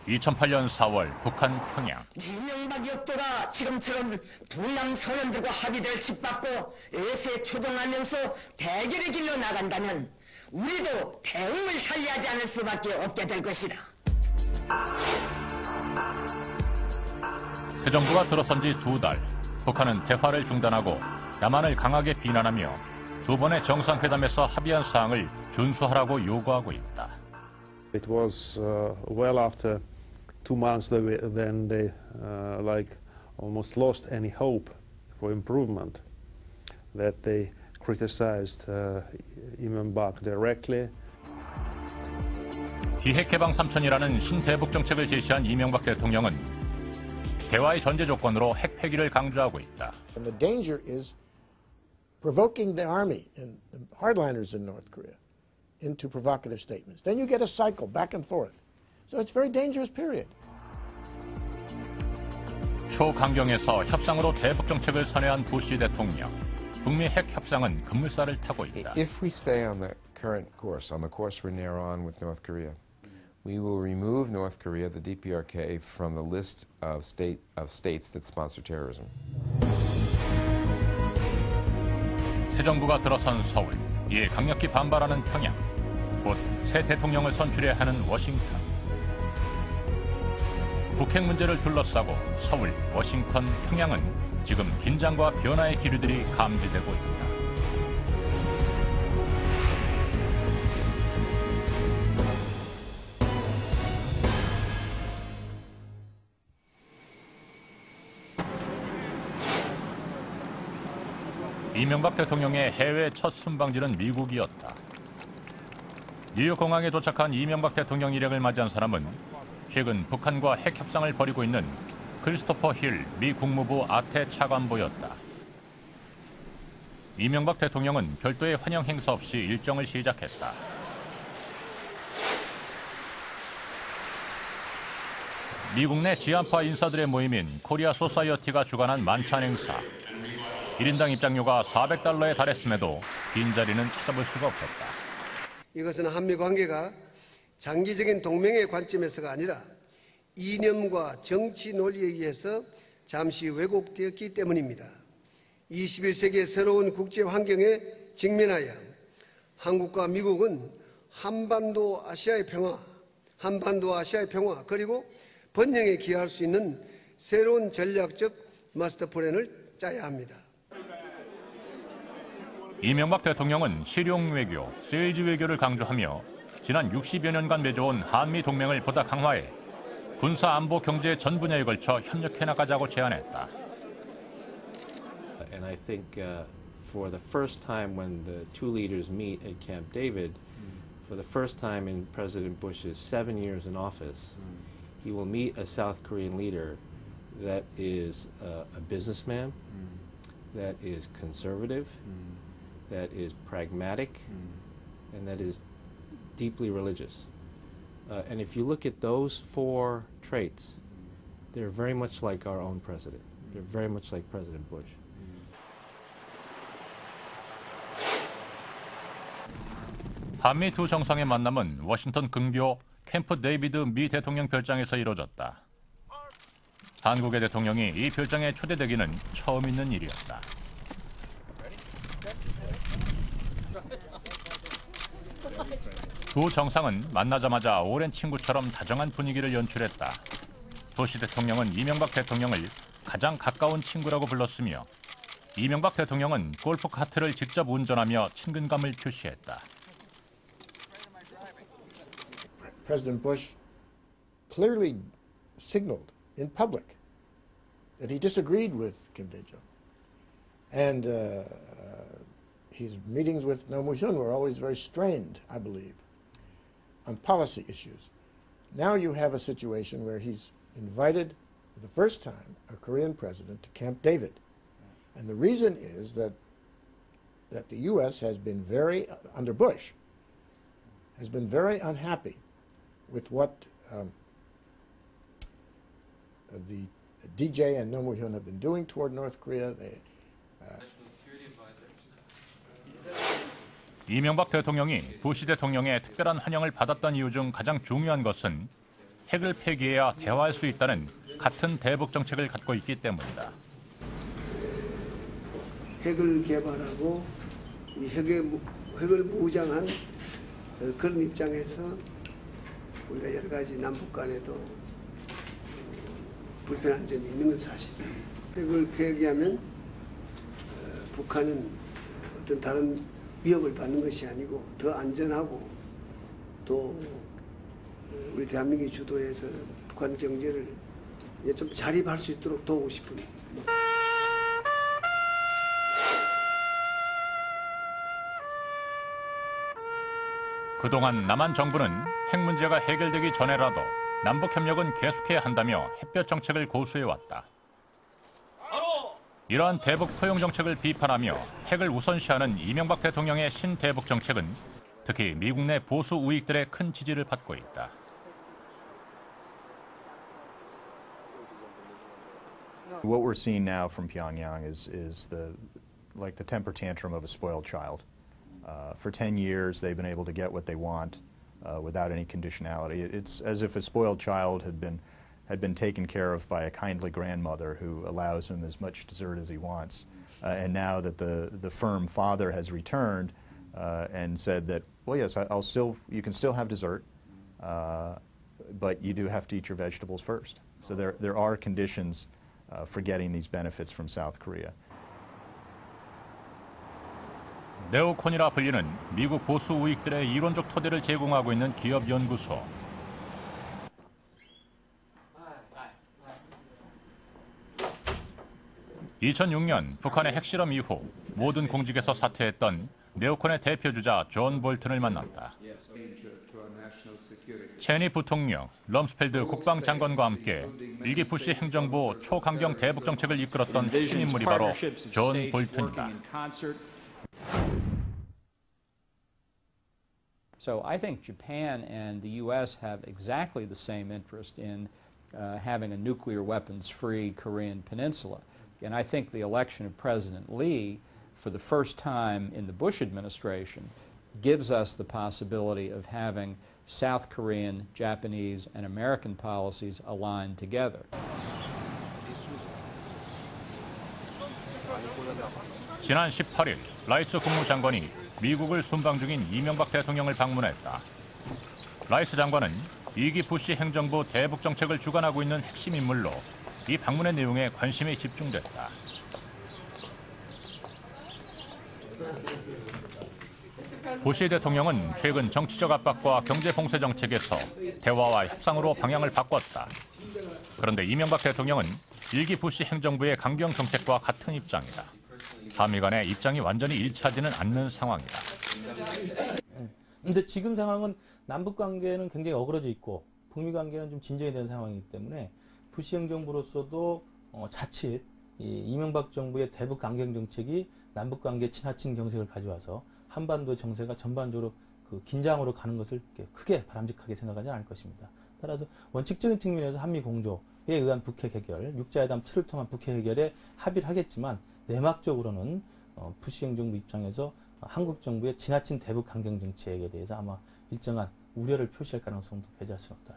2008년 4월 북한 평양. 이명박 역도가 지금처럼 불량 선언들과 합의될 짓밟고 의세 추종하면서 대결의 길로 나간다면 우리도 대응을 살리하지 않을 수밖에 없게 될 것이다. 새 정부가 들어선 지 2달, 북한은 대화를 중단하고 남한을 강하게 비난하며 두 번의 정상회담에서 합의한 사항을 준수하라고 요구하고 있다. It was well after 2 months then they almost lost any hope for improvement, that they criticized Imenbak directly. 기획해방 3천이라는 신대북 정책을 제시한 이명박 대통령은 대화의 전제 조건으로 핵 폐기를 강조하고 있다. And the danger is provoking the army and the hardliners in North Korea into provocative statements. Then you get a cycle back and forth. So it's a very dangerous period. 초강경에서 협상으로 대북 정책을 선회한 부시 대통령. 북미 핵 협상은 급물살을 타고 있다. If we stay on the current course, on the course we're now on with North Korea, we will remove North Korea, the DPRK, from the list of states that sponsor terrorism. 새 정부가 들어선 서울, 이에 강력히 반발하는 평양, 곧 새 대통령을 선출해야 하는 워싱턴. 북핵 문제를 둘러싸고 서울, 워싱턴, 평양은 지금 긴장과 변화의 기류들이 감지되고 있다. 이명박 대통령의 해외 첫 순방지는 미국이었다. 뉴욕 공항에 도착한 이명박 대통령 일행을 맞이한 사람은 최근 북한과 핵 협상을 벌이고 있는 크리스토퍼 힐 미 국무부 아태 차관보였다. 이명박 대통령은 별도의 환영 행사 없이 일정을 시작했다. 미국 내 지한파 인사들의 모임인 코리아 소사이어티가 주관한 만찬 행사. 1인당 입장료가 $400에 달했음에도 빈자리는 찾아볼 수가 없었다. 이것은 한미 관계가 장기적인 동맹의 관점에서가 아니라 이념과 정치 논리에 의해서 잠시 왜곡되었기 때문입니다. 21세기의 새로운 국제 환경에 직면하여 한국과 미국은 한반도 아시아의 평화 그리고 번영에 기여할 수 있는 새로운 전략적 마스터 플랜을 짜야 합니다. 이명박 대통령은 실용 외교, 세일즈 외교를 강조하며 지난 60여 년간 맺어온 한미 동맹을 보다 강화해 군사, 안보, 경제 전 분야에 걸쳐 협력해 나가자고 제안했다. And I think for the first time when the two leaders meet at Camp David, for the first time in President Bush's 7 years in office, he will meet a South Korean leader that is a businessman, that is conservative, that is pragmatic, and that is deeply religious. And if you look at those 4 traits, they're very much like our own president. They're very much like President Bush. 한미 두 정상의 만남은 워싱턴 근교 캠프 데이비드 미 대통령 별장에서 이루어졌다. 한국의 대통령이 이 별장에 초대되기는 처음 있는 일이었다. 두 정상은 만나자마자 오랜 친구처럼 다정한 분위기를 연출했다. 부시 대통령은 이명박 대통령을 가장 가까운 친구라고 불렀으며 이명박 대통령은 골프 카트를 직접 운전하며 친근감을 표시했다. President Bush clearly signaled in public that he disagreed with Kim Dae-jung. And his meetings with Roh Moo-hyun were always very strained, I believe, on policy issues. Now you have a situation where he's invited, for the first time, a Korean president to Camp David. And the reason is that the U.S. has been under Bush, has been very unhappy with what the DJ and Roh Moo-hyun have been doing toward North Korea. 이명박 대통령이 부시 대통령의 특별한 환영을 받았던 이유 중 가장 중요한 것은 핵을 폐기해야 대화할 수 있다는 같은 대북 정책을 갖고 있기 때문이다. 핵을 개발하고 이 핵을 무장한 그런 입장에서 우리가 여러 가지 남북 간에도 불편한 점이 있는 건 사실이에요. 핵을 폐기하면 북한은 어떤 다른 위협을 받는 것이 아니고 더 안전하고 또 우리 대한민국이 주도해서 북한 경제를 좀 자립할 수 있도록 도우고 싶은 그동안 남한 정부는 핵 문제가 해결되기 전에라도 남북 협력은 계속해야 한다며 햇볕 정책을 고수해왔다. 이러한 대북 포용 정책을 비판하며 핵을 우선시하는 이명박 대통령의 신대북 정책은 특히 미국 내 보수 우익들의 큰 지지를 받고 있다. What we're seeing now from Pyongyang is like the temper tantrum of a spoiled child. For 10 years, they've been able to get what they want without any conditionality. It's as if a spoiled child had been taken care of by a kindly grandmother who allows him as much dessert as he wants. And now that the firm father has returned and said that, well, yes, you can still have dessert, but you do have to eat your vegetables first. So there are conditions for getting these benefits from South Korea. 네오콘이라 불리는 미국 보수 우익들의 이론적 토대를 제공하고 있는 기업 연구소. (2006년) 북한의 핵실험 이후 모든 공직에서 사퇴했던 네오콘의 대표주자 존 볼튼을 만났다. 체니 부통령, 럼스펠드 국방장관과 함께 일기 부시 행정부 초강경 대북 정책을 이끌었던 핵심 인물이 바로 존 볼튼이다. So I think Japan and the U.S. have exactly the same interest in having a nuclear weapons-free Korean peninsula. And I think the election of President Lee, for the first time in the Bush administration, gives us the possibility of having South Korean, Japanese, and American policies aligned together. 지난 18일 라이스 국무장관이 미국을 순방 중인 이명박 대통령을 방문했다. 라이스 장관은 2기 부시 행정부 대북 정책을 주관하고 있는 핵심 인물로 이 방문의 내용에 관심이 집중됐다. 부시 대통령은 최근 정치적 압박과 경제 봉쇄 정책에서 대화와 협상으로 방향을 바꿨다. 그런데 이명박 대통령은 1기 부시 행정부의 강경 정책과 같은 입장이다. 한미 간의 입장이 완전히 일치하지는 않는 상황이다. 그런데 지금 상황은 남북 관계는 굉장히 어그러져 있고 북미 관계는 좀 진전이 된 상황이기 때문에 부시 행정부로서도 자칫 이명박 정부의 대북 강경 정책이 남북 관계 지나친 경색을 가져와서 한반도 정세가 전반적으로 그 긴장으로 가는 것을 크게 바람직하게 생각하지 않을 것입니다. 따라서 원칙적인 측면에서 한미 공조에 의한 북핵 해결, 육자회담 틀을 통한 북핵 해결에 합의를 하겠지만 내막적으로는 부시 행정부 입장에서 한국 정부의 지나친 대북 강경 정책에 대해서 아마 일정한 우려를 표시할 가능성도 배제할 수 없다.